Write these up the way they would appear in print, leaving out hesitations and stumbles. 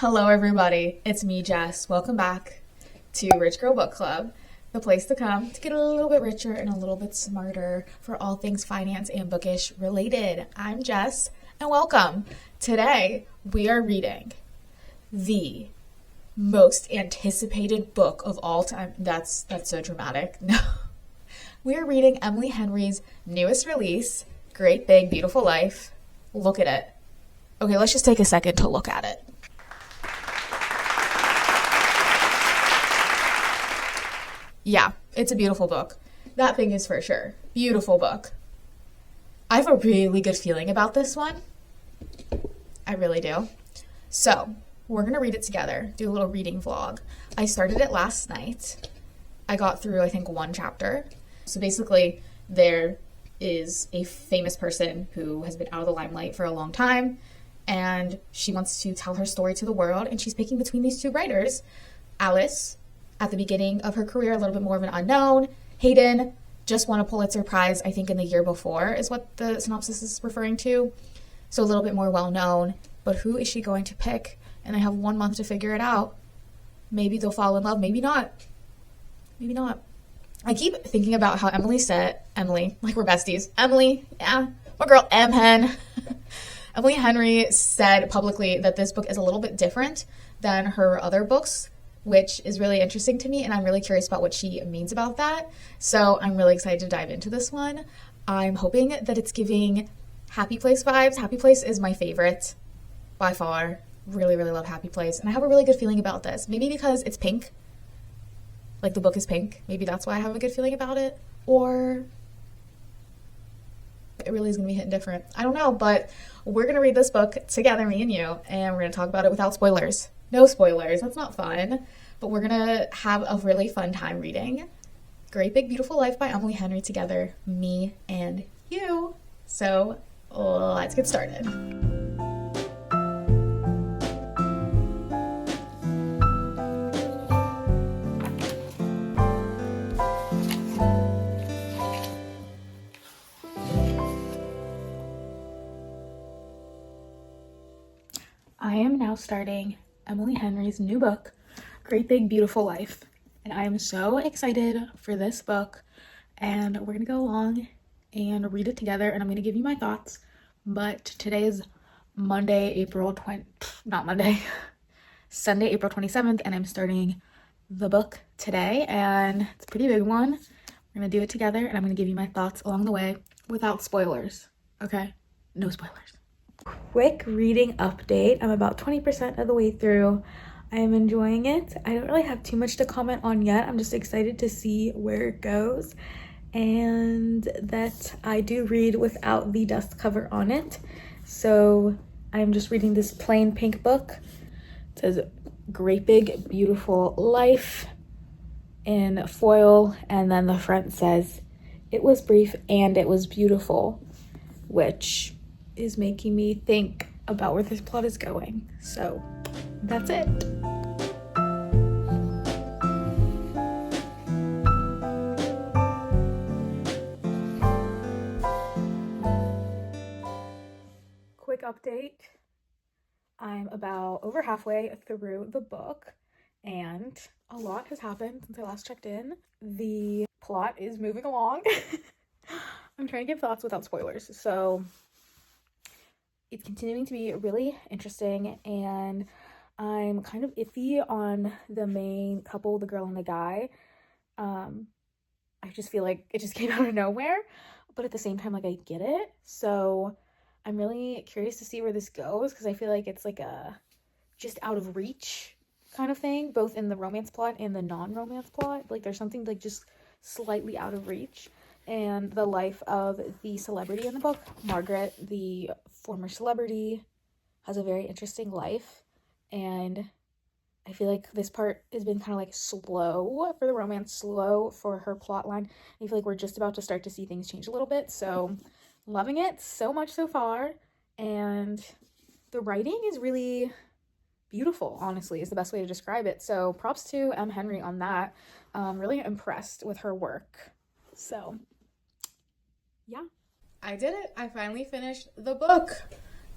Hello, everybody. It's me, Jess. Welcome back to Rich Girl Book Club, the place to come to get a little bit richer and a little bit smarter for all things finance and bookish related. I'm Jess, and welcome. Today, we are reading the most anticipated book of all time. That's so dramatic. No. We are reading Emily Henry's newest release, Great Big Beautiful Life. Look at it. Okay, let's just take a second to look at it. Yeah, it's a beautiful book. That thing is for sure. Beautiful book. I have a really good feeling about this one. I really do. So, we're going to read it together, do a little reading vlog. I started it last night. I got through, I think, one chapter. So basically, there is a famous person who has been out of the limelight for a long time, and she wants to tell her story to the world, and she's picking between these two writers. Alice, at the beginning of her career, a little bit more of an unknown. Hayden just won a Pulitzer Prize, I think in the year before, is what the synopsis is referring to. So a little bit more well-known. But who is she going to pick? And they have 1 month to figure it out. Maybe they'll fall in love, maybe not. Maybe not. I keep thinking about how Emily, like we're besties. Emily, yeah, my girl Hen. Emily Henry said publicly that this book is a little bit different than her other books, which is really interesting to me, and I'm really curious about what she means about that. So I'm really excited to dive into this one. I'm hoping that it's giving Happy Place vibes. Happy Place is my favorite by far. Really, really love Happy Place, and I have a really good feeling about this. Maybe because it's pink, like the book is pink. Maybe that's why I have a good feeling about it, or it really is going to be hitting different. I don't know, but we're going to read this book together, me and you, and we're going to talk about it without spoilers. No spoilers, that's not fun, but we're gonna have a really fun time reading Great Big Beautiful Life by Emily Henry together, me and you. So let's get started. I am now starting Emily Henry's new book, Great Big Beautiful Life. And I am so excited for this book. And we're going to go along and read it together. And I'm going to give you my thoughts. But today is Sunday, April 27th. And I'm starting the book today. And it's a pretty big one. We're going to do it together. And I'm going to give you my thoughts along the way without spoilers. Okay? No spoilers. Quick reading update. I'm about 20% of the way through. I am enjoying it. I don't really have too much to comment on yet. I'm just excited to see where it goes, and that I do read without the dust cover on it. So I'm just reading this plain pink book. It says Great Big Beautiful Life in foil, and then the front says it was brief and it was beautiful, which is making me think about where this plot is going. So that's it. Quick update. I'm about over halfway through the book, and a lot has happened since I last checked in. The plot is moving along. I'm trying to give thoughts without spoilers. So it's continuing to be really interesting, and I'm kind of iffy on the main couple, the girl and the guy. I just feel like it just came out of nowhere, but at the same time, like, I get it. So I'm really curious to see where this goes, because I feel like it's like a just out of reach kind of thing, both in the romance plot and the non-romance plot. Like, there's something like just slightly out of reach. And the life of the celebrity in the book, Margaret, the former celebrity, has a very interesting life. And I feel like this part has been kind of like slow for the romance, slow for her plot line. I feel like we're just about to start to see things change a little bit. So loving it so much so far. And the writing is really beautiful, honestly, is the best way to describe it. So props to M. Henry on that. Really impressed with her work. So yeah, I did it. I finally finished the book.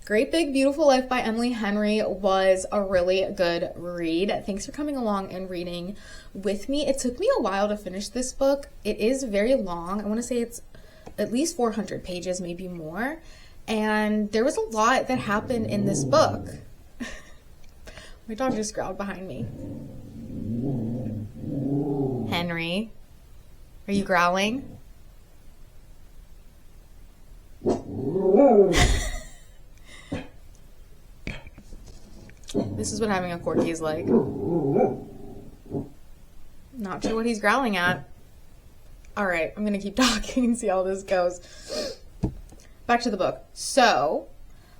Great Big Beautiful Life by Emily Henry was a really good read. Thanks for coming along and reading with me. It took me a while to finish this book. It is very long. I want to say it's at least 400 pages, maybe more. And there was a lot that happened in this book. My dog just growled behind me. Henry, are you growling? This is what having a corgi is like. Not sure what he's growling at. Alright, I'm going to keep talking and see how this goes. Back to the book. So,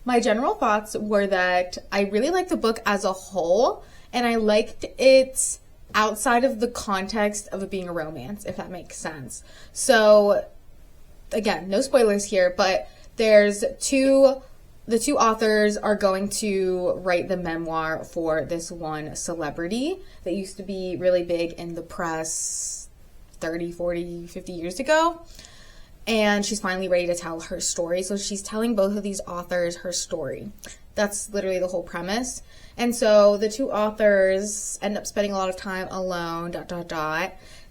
my general thoughts were that I really liked the book as a whole, and I liked it outside of the context of it being a romance, if that makes sense. So, again, no spoilers here, but there's the two authors are going to write the memoir for this one celebrity that used to be really big in the press 30, 40, 50 years ago. And she's finally ready to tell her story. So she's telling both of these authors her story. That's literally the whole premise. And so the two authors end up spending a lot of time alone, ...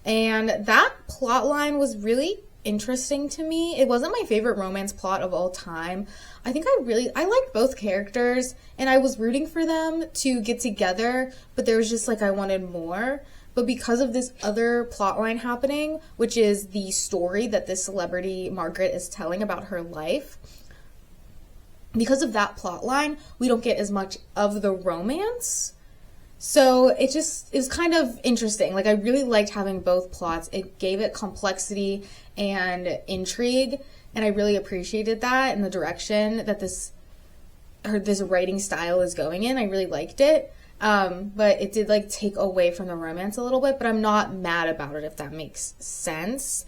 And that plot line was really interesting to me. It wasn't my favorite romance plot of all time. I think I liked both characters, and I was rooting for them to get together, but there was just like I wanted more. But because of this other plot line happening, which is the story that this celebrity Margaret is telling about her life, because of that plot line, we don't get as much of the romance. So it was kind of interesting. Like, I really liked having both plots. It gave it complexity and intrigue, and I really appreciated that and the direction that this writing style is going in. I really liked it. But it did like take away from the romance a little bit, but I'm not mad about it, if that makes sense.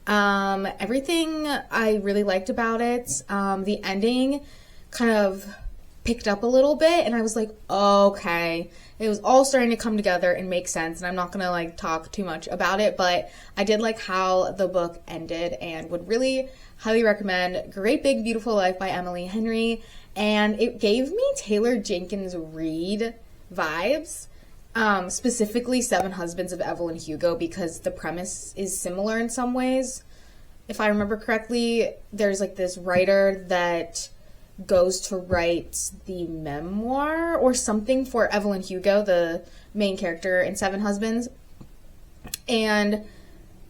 Everything I really liked about it. The ending kind of picked up a little bit, and I was like, okay, it was all starting to come together and make sense. And I'm not gonna like talk too much about it, but I did like how the book ended and would really highly recommend Great Big Beautiful Life by Emily Henry. And it gave me Taylor Jenkins Reid vibes, specifically Seven Husbands of Evelyn Hugo, because the premise is similar in some ways. If I remember correctly, there's like this writer that goes to write the memoir or something for Evelyn Hugo, the main character in Seven Husbands, and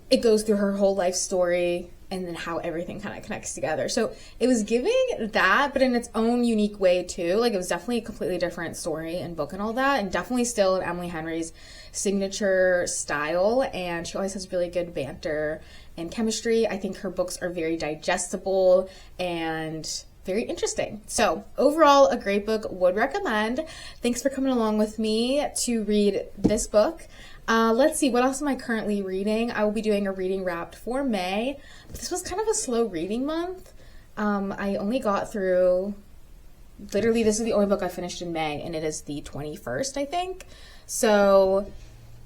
it goes through her whole life story and then how everything kind of connects together. So it was giving that, but in its own unique way too. Like, it was definitely a completely different story and book and all that, and definitely still in Emily Henry's signature style, and she always has really good banter and chemistry. I think her books are very digestible and very interesting. So overall, a great book, would recommend. Thanks for coming along with me to read this book. Let's see, what else am I currently reading? I will be doing a reading wrapped for May. This was kind of a slow reading month. I only got through, literally this is the only book I finished in May, and it is the 21st, I think. So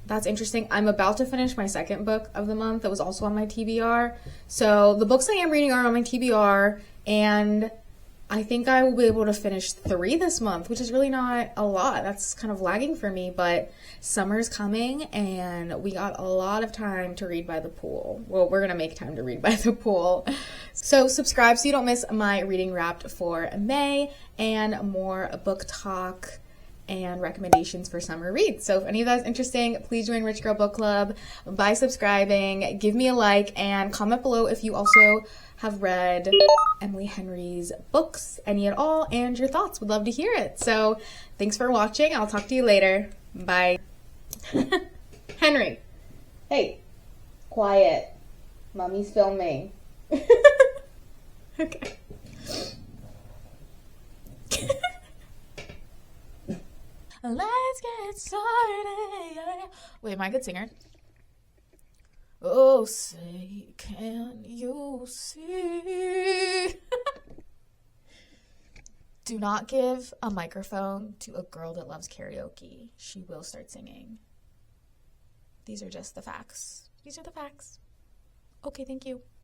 that's interesting. I'm about to finish my second book of the month that was also on my TBR. So the books I am reading are on my TBR, and I think I will be able to finish 3 this month, which is really not a lot. That's kind of lagging for me, but summer's coming and we got a lot of time to read by the pool. Well, we're going to make time to read by the pool. So subscribe so you don't miss my reading wrapped for May and more book talk and recommendations for summer reads. So if any of that is interesting, please join Rich Girl Book Club by subscribing, give me a like, and comment below if you also have read Emily Henry's books, any at all, and your thoughts. Would love to hear it. So thanks for watching. I'll talk to you later. Bye. Henry. Hey. Quiet. Mommy's filming. Okay. Let's get started. Wait, am I a good singer? Oh, say, can you see? Do not give a microphone to a girl that loves karaoke. She will start singing. These are just the facts. These are the facts. Okay, thank you.